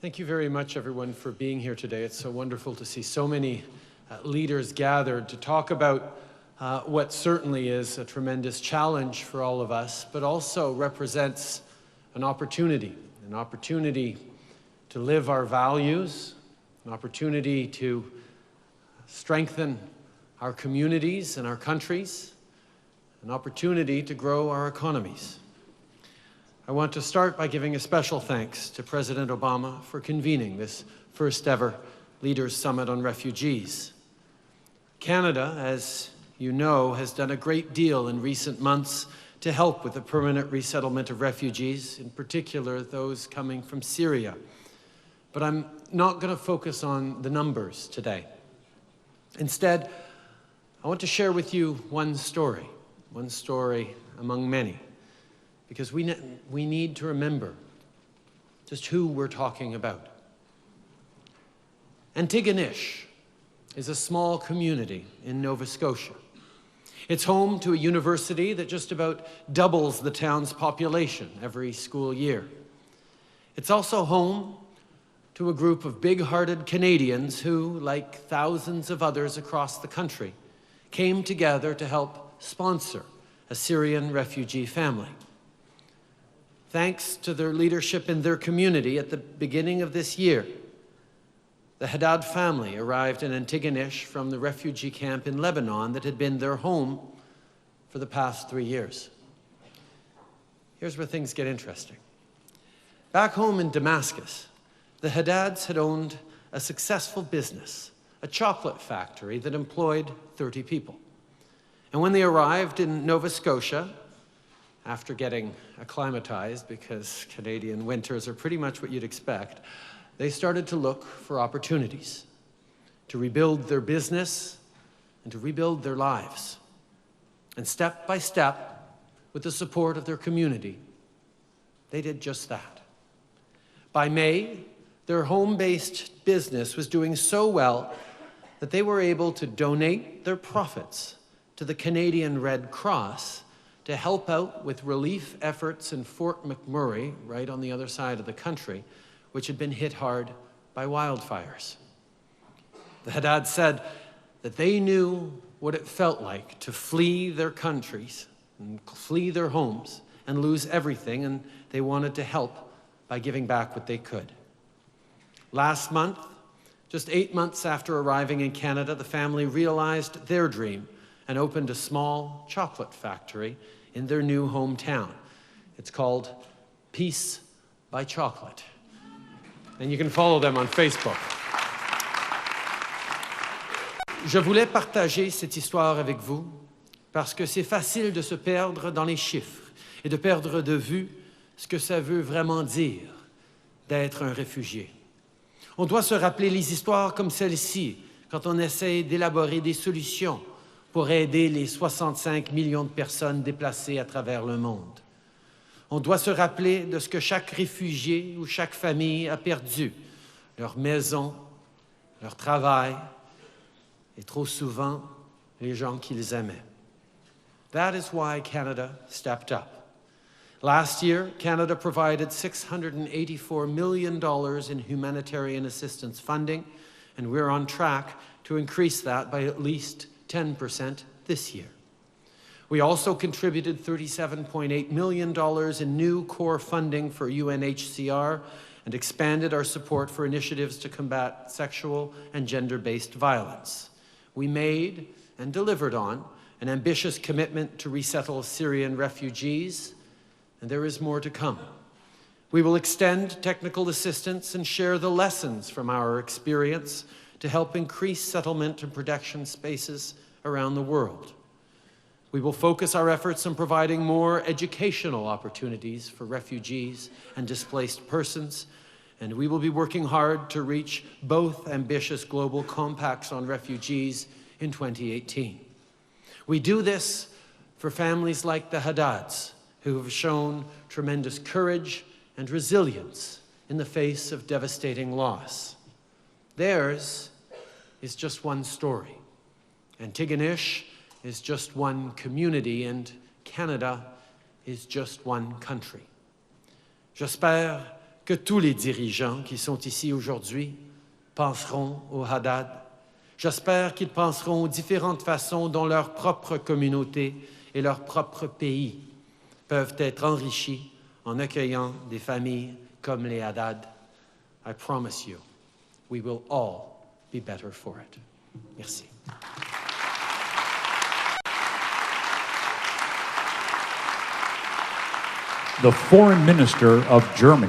Thank you very much, everyone, for being here today. It's so wonderful to see so many leaders gathered to talk about what certainly is a tremendous challenge for all of us, but also represents an opportunity to live our values, an opportunity to strengthen our communities and our countries, an opportunity to grow our economies. I want to start by giving a special thanks to President Obama for convening this first ever Leaders Summit on Refugees. Canada, as you know, has done a great deal in recent months to help with the permanent resettlement of refugees, in particular those coming from Syria. But I'm not going to focus on the numbers today. Instead, I want to share with you one story among many, because we need to remember just who we're talking about. Antigonish is a small community in Nova Scotia. It's home to a university that just about doubles the town's population every school year. It's also home to a group of big-hearted Canadians who, like thousands of others across the country, came together to help sponsor a Syrian refugee family. Thanks to their leadership in their community at the beginning of this year, the Haddad family arrived in Antigonish from the refugee camp in Lebanon that had been their home for the past 3 years. Here's where things get interesting. Back home in Damascus, the Haddads had owned a successful business, a chocolate factory that employed 30 people. And when they arrived in Nova Scotia, after getting acclimatized, because Canadian winters are pretty much what you'd expect, they started to look for opportunities to rebuild their business and to rebuild their lives. And step by step, with the support of their community, they did just that. By May, their home-based business was doing so well that they were able to donate their profits to the Canadian Red Cross to help out with relief efforts in Fort McMurray, right on the other side of the country, which had been hit hard by wildfires. The Haddad said that they knew what it felt like to flee their countries and flee their homes and lose everything, and they wanted to help by giving back what they could. Last month, just 8 months after arriving in Canada, the family realized their dream and opened a small chocolate factory in their new hometown. It's called Peace by Chocolate. And you can follow them on Facebook. Je voulais partager cette histoire avec vous parce que c'est facile de se perdre dans les chiffres et de perdre de vue ce que ça veut vraiment dire d'être un réfugié. On doit se rappeler les histoires comme celle-ci quand on essaie d'élaborer des solutions pour aider les 65 millions de personnes déplacées à travers le monde. On doit se rappeler de ce que chaque réfugié ou chaque famille a perdu, leur maison, leur travail, et trop souvent, les gens qu'ils aimaient. That is why Canada stepped up. Last year, Canada provided $684 million in humanitarian assistance funding, and we're on track to increase that by at least 10% this year. We also contributed $37.8 million in new core funding for UNHCR and expanded our support for initiatives to combat sexual and gender-based violence. We made and delivered on an ambitious commitment to resettle Syrian refugees, and there is more to come. We will extend technical assistance and share the lessons from our experience to help increase settlement and protection spaces around the world. We will focus our efforts on providing more educational opportunities for refugees and displaced persons, and we will be working hard to reach both ambitious global compacts on refugees in 2018. We do this for families like the Haddads, who have shown tremendous courage and resilience in the face of devastating loss. Theirs is just one story. Antigonish is just one community, and Canada is just one country. J'espère que tous les dirigeants qui sont ici aujourd'hui penseront au Haddad. J'espère qu'ils penseront aux différentes façons dont leur propre communauté et leur propre pays peuvent être enrichis en accueillant des familles comme les Haddad. I promise you, we will all be better for it. Merci. The Foreign Minister of Germany.